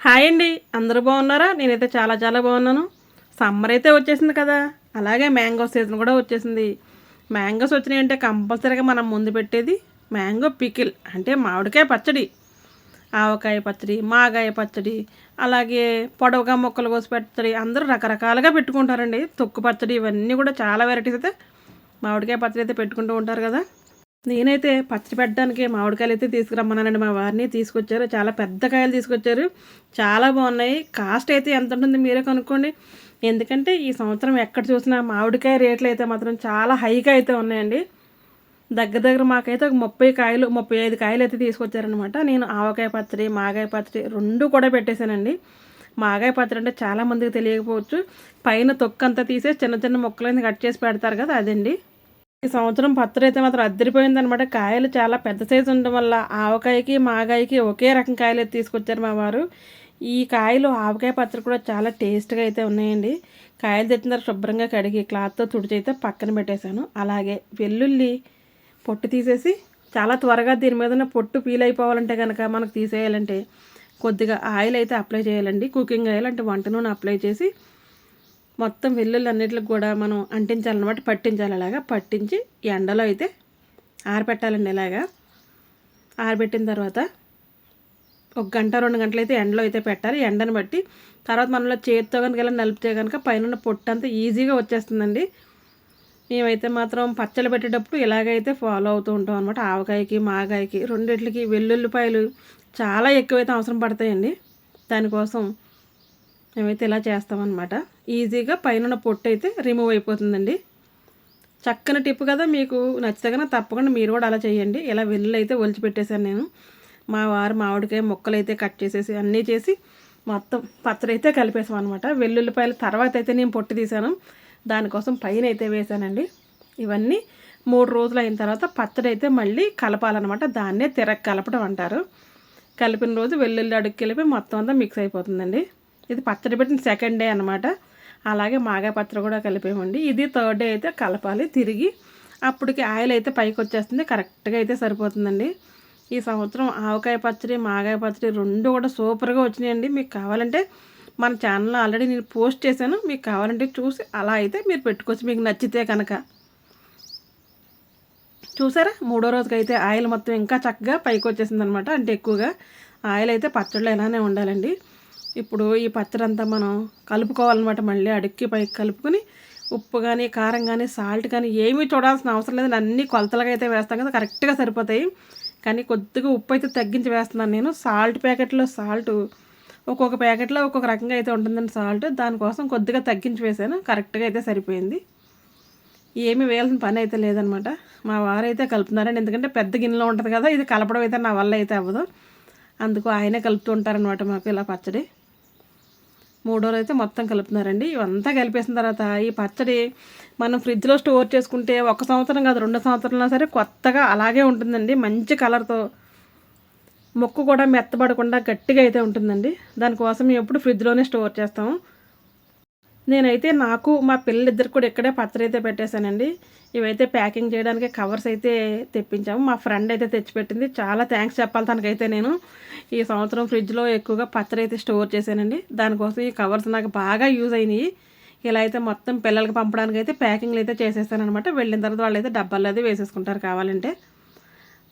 Hi అండి. అందరూ బాగున్నారా? నేనైతే చాలా చాలా బాగున్నాను. సమ్మర్ అయితే వచ్చేసింది కదా! అలాగే మ్యాంగో సీజన్ కూడా వచ్చేసింది. మ్యాంగోస్ వచ్చినాయంటే కంపల్సరీగా మనం ముందు పెట్టేది మ్యాంగో పికిల్ అంటే మామిడికాయ పచ్చడి. ఆవకాయ పచ్చడి, మాగాయ పచ్చడి, అలాగే పొడవుగా ముక్కలు కోసి పచ్చడి అందరూ రకరకాలుగా పెట్టుకుంటారండి. తొక్కు పచ్చడి ఇవన్నీ కూడా చాలా వెరైటీస్ అయితే మామిడికాయ పచ్చడి అయితే పెట్టుకుంటూ ఉంటారు కదా! నేనైతే పచ్చడి పెట్టడానికి మామిడికాయలు అయితే తీసుకురమ్మన్నానండి. మా వారిని తీసుకొచ్చారు. చాలా పెద్ద కాయలు తీసుకొచ్చారు. చాలా బాగున్నాయి. కాస్ట్ అయితే ఎంత ఉంటుంది మీరే కనుక్కోండి. ఎందుకంటే ఈ సంవత్సరం ఎక్కడ చూసినా మామిడికాయ రేట్లు అయితే మాత్రం చాలా హైగా అయితే ఉన్నాయండి. దగ్గర దగ్గర మాకైతే ఒక 30 కాయలు 35 కాయలు అయితే తీసుకొచ్చారనమాట. నేను ఆవకాయ పచ్చడి, మాగాయ పచ్చడి 2 కూడా పెట్టేశానండి. మాగాయ పచ్చడి అంటే చాలామందికి తెలియకపోవచ్చు. పైన తొక్కంతా తీసేసి చిన్న చిన్న ముక్కలన్నీ కట్ చేసి పెడతారు కదా, అదండి. ఈ సంవత్సరం పచ్చడి అయితే మాత్రం అద్దరిపోయిందనమాట. కాయలు చాలా పెద్ద సైజు ఉండడం వల్ల ఆవకాయకి, మాగాయకి ఒకే రకం కాయలు అయితే తీసుకొచ్చారు మా వారు. ఈ కాయలు ఆవకాయ పచ్చడి కూడా చాలా టేస్ట్గా అయితే ఉన్నాయండి. కాయలు తెచ్చిన తర్వాత శుభ్రంగా కడిగి క్లాత్తో తుడిచి అయితే పక్కన పెట్టేశాను. అలాగే వెల్లుల్లి పొట్టు తీసేసి చాలా త్వరగా దీని మీద పొట్టు పీల్ అయిపోవాలంటే కనుక మనకు తీసేయాలంటే కొద్దిగా ఆయిల్ అయితే అప్లై చేయాలండి. కుకింగ్ ఆయిల్ అంటే వంట నూనె అప్లై చేసి మొత్తం వెల్లుల్లి అన్నిటికి కూడా మనం అంటించాలన్నమాట. పట్టించాలి. అలాగా పట్టించి ఎండలో అయితే ఆరబెట్టాలండి. ఇలాగా ఆరబెట్టిన తర్వాత 1 గంట 2 గంటలు అయితే ఎండలో అయితే పెట్టాలి. ఎండను బట్టి తర్వాత మనలో చేతితో కనుక ఇలా నలిపితే కనుక పైన పొట్టు అంతా ఈజీగా వచ్చేస్తుందండి. మేమైతే మాత్రం పచ్చళ్ళు పెట్టేటప్పుడు ఇలాగైతే ఫాలో అవుతూ ఉంటాం అనమాట. ఆవకాయకి, మాగాయకి రెండిట్లకి వెల్లుల్లిపాయలు చాలా ఎక్కువైతే అవసరం పడతాయండి. దానికోసం మేమైతే ఇలా చేస్తామన్నమాట. ఈజీగా పైన పొట్టు అయితే రిమూవ్ అయిపోతుందండి. చక్కని టిప్ కదా, మీకు నచ్చితే కనుక తప్పకుండా మీరు కూడా అలా చేయండి. ఇలా వెల్లుల్లి అయితే ఒలిచి పెట్టేశాను నేను. మా వారు మామిడికాయ ముక్కలు అయితే కట్ చేసేసి అన్నీ చేసి మొత్తం పచ్చడి అయితే కలిపేసాం అనమాట. వెల్లుల్లిపాయల తర్వాత అయితే నేను పొట్టు తీసాను. దానికోసం పైన అయితే వేసానండి. ఇవన్నీ 3 రోజులు అయిన తర్వాత పచ్చడి అయితే మళ్ళీ కలపాలన్నమాట. దాన్నే తిరగ కలపడం అంటారు. కలిపిన రోజు వెల్లుల్లి అడుగు కలిపి మొత్తం అంతా మిక్స్ అయిపోతుందండి. ఇది పచ్చడి పెట్టిన సెకండ్ డే అనమాట. అలాగే మాగాయ పచ్చడి కూడా కలిపేమండి. ఇది థర్డ్ డే అయితే కలపాలి తిరిగి. అప్పటికి ఆయిల్ అయితే పైకి వచ్చేస్తుంది. కరెక్ట్గా అయితే సరిపోతుందండి. ఈ సంవత్సరం ఆవకాయ పచ్చడి, మాగాయ పచ్చడి 2 కూడా సూపర్గా వచ్చినాయండి. మీకు కావాలంటే మన ఛానల్లో ఆల్రెడీ నేను పోస్ట్ చేశాను. మీకు కావాలంటే చూసి అలా అయితే మీరు పెట్టుకోవచ్చు మీకు నచ్చితే కనుక. చూసారా, 3వ రోజుకైతే ఆయిల్ మొత్తం ఇంకా చక్కగా పైకి వచ్చేసింది అనమాట. అంటే ఎక్కువగా ఆయిల్ అయితే పచ్చడిలో ఇలానే ఉండాలండి. ఇప్పుడు ఈ పచ్చడి అంతా మనం కలుపుకోవాలన్నమాట. మళ్ళీ అడుక్కి పైకి కలుపుకొని ఉప్పు కానీ, కారం కానీ, సాల్ట్ కానీ ఏమీ చూడాల్సిన అవసరం లేదండి. అన్నీ కొలతలుగా అయితే వేస్తాం కదా, కరెక్ట్గా సరిపోతాయి. కానీ కొద్దిగా ఉప్పు అయితే తగ్గించి వేస్తున్నాను నేను. సాల్ట్ ప్యాకెట్లో సాల్ట్ ఒక్కొక్క ప్యాకెట్లో ఒక్కొక్క రకంగా అయితే ఉంటుందండి సాల్ట్. దానికోసం కొద్దిగా తగ్గించి వేసాను. కరెక్ట్గా అయితే సరిపోయింది. ఏమీ వేయాల్సిన పని అయితే లేదనమాట. మా వారు అయితే కలుపుతున్నారండి. ఎందుకంటే పెద్ద గిన్నెలో ఉంటుంది కదా, ఇది కలపడం అయితే నా వల్ల అయితే అవ్వదు. అందుకు ఆయనే కలుపుతూ ఉంటారనమాట మాకు ఇలా పచ్చడి. 3వ రోజు అయితే మొత్తం కలుపుతున్నారండి. ఇవంతా కలిపేసిన తర్వాత ఈ పచ్చడి మనం ఫ్రిడ్జ్లో స్టోర్ చేసుకుంటే 1 సంవత్సరం కాదు 2 సంవత్సరాలైనా సరే కొత్తగా అలాగే ఉంటుందండి. మంచి కలర్తో ముక్క కూడా మెత్తబడకుండా గట్టిగా అయితే ఉంటుందండి. దానికోసం మేము ఎప్పుడు ఫ్రిడ్జ్లోనే స్టోర్ చేస్తాము. నేనైతే నాకు మా పిల్లలిద్దరికి కూడా ఇక్కడే పచ్చడి అయితే పెట్టేశానండి. ఇవైతే ప్యాకింగ్ చేయడానికి కవర్స్ అయితే తెప్పించాము. మా ఫ్రెండ్ అయితే తెచ్చిపెట్టింది. చాలా థ్యాంక్స్ చెప్పాలి తనకైతే. నేను ఈ సంవత్సరం ఫ్రిడ్జ్లో ఎక్కువగా పచ్చడి అయితే స్టోర్ చేశానండి. దానికోసం ఈ కవర్స్ నాకు బాగా యూజ్ అయినాయి. ఇలా అయితే మొత్తం పిల్లలకి పంపడానికి అయితే ప్యాకింగ్లు అయితే చేసేస్తానమాట. వెళ్ళిన తర్వాత వాళ్ళు అయితే డబ్బాల్లో అయితే వేసేసుకుంటారు కావాలంటే.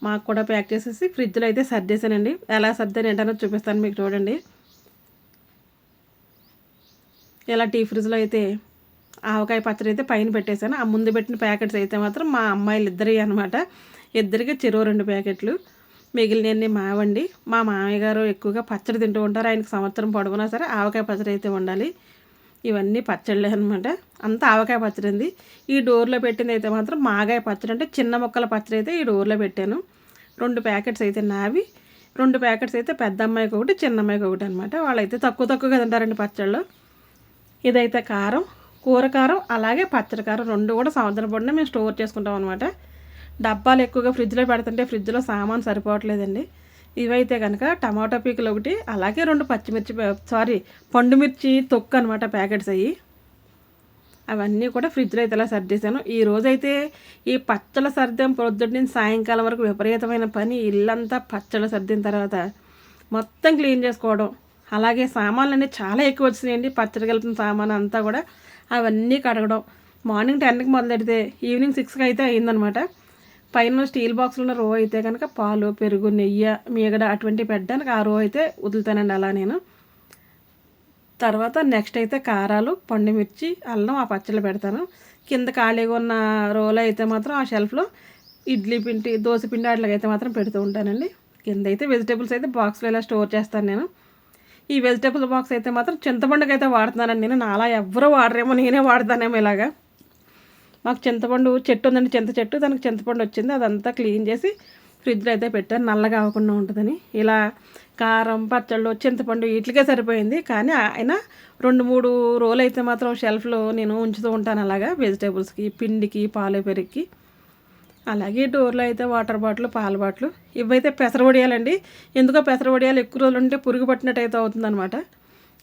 మాకు కూడా ప్యాక్ చేసేసి ఫ్రిడ్జ్లో అయితే సర్దేశానండి. ఎలా సర్దాను ఏంటనేది చూపిస్తాను మీకు, చూడండి. ఇలా టీ ఫ్రిడ్జ్లో అయితే ఆవకాయ పచ్చడి అయితే పైన పెట్టేశాను. ఆ ముందు పెట్టిన ప్యాకెట్స్ అయితే మాత్రం మా అమ్మాయిలు ఇద్దరి అనమాట. ఇద్దరికి చెరో 2 ప్యాకెట్లు. మిగిలినవన్నీ మావండి. మా మామయ్య గారు ఎక్కువగా పచ్చడి తింటూ ఉంటారు. ఆయనకు సంవత్సరం పొడవునా సరే ఆవకాయ పచ్చడి అయితే ఉండాలి. ఇవన్నీ పచ్చళ్ళే అనమాట. అంతా ఆవకాయ పచ్చడి అండి. ఈ డోర్లో పెట్టింది అయితే మాత్రం మాగాయ పచ్చడి, అంటే చిన్న మొక్కల పచ్చడి అయితే ఈ డోర్లో పెట్టాను. 2 ప్యాకెట్స్ అయితే నావి, 2 ప్యాకెట్స్ అయితే పెద్ద అమ్మాయికి ఒకటి, చిన్న అమ్మాయికి ఒకటి అనమాట. వాళ్ళైతే తక్కువగా తింటారండి పచ్చళ్ళు. ఇదైతే కారం, కూర కారం, అలాగే పచ్చడి కారం 2 కూడా సంవత్సరం పొడిన మేము స్టోర్ చేసుకుంటాం అనమాట. డబ్బాలు ఎక్కువగా ఫ్రిడ్జ్లో పెడుతుంటే ఫ్రిడ్జ్లో సామాన్ సరిపోవట్లేదండి. ఇవైతే కనుక టమాటో పీకులు ఒకటి, అలాగే 2 పచ్చిమిర్చి పండు మిర్చి తొక్కు అనమాట ప్యాకెట్స్ అయ్యి. అవన్నీ కూడా ఫ్రిడ్జ్లో అయితే ఇలా సర్దేశాను. ఈ రోజైతే ఈ పచ్చళ్ళ సర్దాం పొద్దున్న నుంచి సాయంకాలం వరకు విపరీతమైన పని. ఇల్లంతా పచ్చళ్ళ సర్దిన తర్వాత మొత్తం క్లీన్ చేసుకోవడం, అలాగే సామాన్లు చాలా ఎక్కువ వచ్చినాయండి. పచ్చడి కలిపిన సామాన్ అంతా కూడా అవన్నీ కడగడం. మార్నింగ్ 10కి మొదలెడితే ఈవినింగ్ 6కి అయితే అయిందనమాట. పైన స్టీల్ బాక్స్లో ఉన్న రో అయితే కనుక పాలు, పెరుగు, నెయ్యి, మీగడ అటువంటివి పెట్టడానికి ఆ రో అయితే వదులుతానండి అలా నేను. తర్వాత నెక్స్ట్ అయితే కారాలు, పండుమిర్చి, అల్లం ఆ పచ్చళ్ళు పెడతాను. కింద ఖాళీగా ఉన్న రోలో అయితే మాత్రం ఆ షెల్ఫ్లో ఇడ్లీ పిండి, దోశ పిండి అట్లకైతే మాత్రం పెడుతూ ఉంటానండి. కింద అయితే వెజిటేబుల్స్ అయితే బాక్స్లో ఇలా స్టోర్ చేస్తాను నేను. ఈ వెజిటేబుల్ బాక్స్ అయితే మాత్రం చింతపండుకి అయితే వాడుతున్నానండి నేను. నాలా ఎవ్వరూ వాడరేమో, నేనే వాడతానేమో ఇలాగా. మాకు చింతపండు చెట్టు ఉందండి, చింత చెట్టు. దానికి చింతపండు వచ్చింది, అదంతా క్లీన్ చేసి ఫ్రిడ్జ్లో అయితే పెట్టాను నల్లగా అవ్వకుండా ఉంటుందని. ఇలా కారం, పచ్చళ్ళు, చింతపండు వీటికే సరిపోయింది. కానీ అయినా 2-3 రోజులు అయితే మాత్రం షెల్ఫ్లో నేను ఉంచుతూ ఉంటాను అలాగా వెజిటేబుల్స్కి, పిండికి, పాలు, పెరుగుకి. అలాగే డోర్లో అయితే వాటర్ బాటిల్, పాల బాటిల్. ఇవైతే పెసర వడియాలండి. ఎందుకో పెసర వడియాలు ఎక్కువ రోజులు ఉంటే పురుగు పట్టినట్టు అయితే అవుతుందన్నమాట.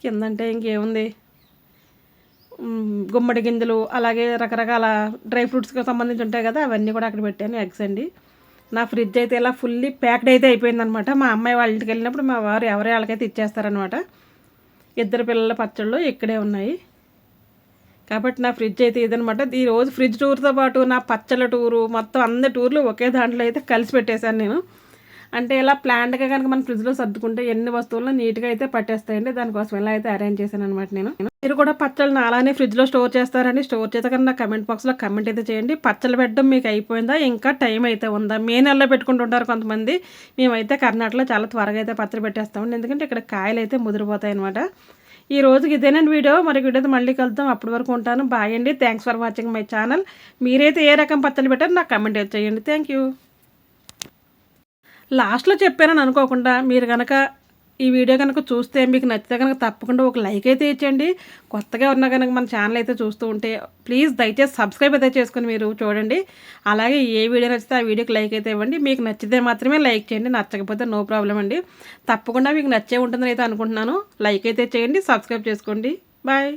కిందంటే ఇంకేముంది, గుమ్మడి గింజలు, అలాగే రకరకాల డ్రై ఫ్రూట్స్కి సంబంధించి ఉంటాయి కదా, అవన్నీ కూడా అక్కడ పెట్టాను. ఎగ్స్ అండి. నా ఫ్రిడ్జ్ అయితే ఇలా ఫుల్లీ ప్యాక్డ్ అయితే అయిపోయిందనమాట. మా అమ్మాయి వాళ్ళ ఇంటికి వెళ్ళినప్పుడు మా వారు ఎవరే వాళ్ళకైతే ఇచ్చేస్తారనమాట. 2 పిల్లల పచ్చళ్ళు ఇక్కడే ఉన్నాయి కాబట్టి నా ఫ్రిడ్జ్ అయితే ఇదనమాట. ఈరోజు ఫ్రిడ్జ్ టూర్తో పాటు నా పచ్చళ్ళ టూరు, మొత్తం అన్ని టూర్లు ఒకే దాంట్లో అయితే కలిసి పెట్టేశాను నేను. అంటే ఇలా ప్లాంట్గా కనుక మన ఫ్రిడ్జ్లో సర్దుకుంటే ఎన్ని వస్తువులను నీట్గా అయితే పట్టేస్తాయండి. దానికోసం ఇలా అయితే అరేంజ్ చేశాను అనమాట నేను. మీరు కూడా పచ్చళ్ళని అలానే ఫ్రిడ్జ్లో స్టోర్ చేస్తారని, స్టోర్ చేత కన్నా కమెంట్ బాక్స్లో కమెంట్ అయితే చేయండి. పచ్చళ్ళు పెట్టడం మీకు అయిపోయిందా, ఇంకా టైం అయితే ఉందా? మే నెలలో పెట్టుకుంటుంటారు కొంతమంది. మేమైతే కర్ణాటకలో చాలా త్వరగా అయితే పచ్చడి పెట్టేస్తామండి, ఎందుకంటే ఇక్కడ కాయలు అయితే ముదిరిపోతాయి అనమాట. ఈ రోజుకి ఇదేనండి వీడియో. మరి వీడియోతో మళ్ళీ కలుద్దాం. అప్పటి వరకు ఉంటాను. బాయ్ అండి. Thanks for watching my channel. మీరైతే ఏ రకం పచ్చళ్ళు పెట్టారు నాకు కమెంట్ అయితే చేయండి. Thank you. లాస్ట్లో చెప్పానని అనుకోకుండా మీరు కనుక ఈ వీడియో కనుక చూస్తే మీకు నచ్చితే కనుక తప్పకుండా ఒక లైక్ అయితే ఇచ్చేయండి. కొత్తగా ఉన్న కనుక మన ఛానల్ అయితే చూస్తూ ఉంటే ప్లీజ్ దయచేసి సబ్స్క్రైబ్ అయితే చేసుకుని మీరు చూడండి. అలాగే ఏ వీడియో నచ్చితే ఆ వీడియోకి లైక్ అయితే ఇవ్వండి. మీకు నచ్చితే మాత్రమే లైక్ చేయండి, నచ్చకపోతే నో ప్రాబ్లం అండి. తప్పకుండా మీకు నచ్చే ఉంటుందని అయితే అనుకుంటున్నాను. లైక్ అయితే చేయండి, సబ్స్క్రైబ్ చేసుకోండి. బాయ్.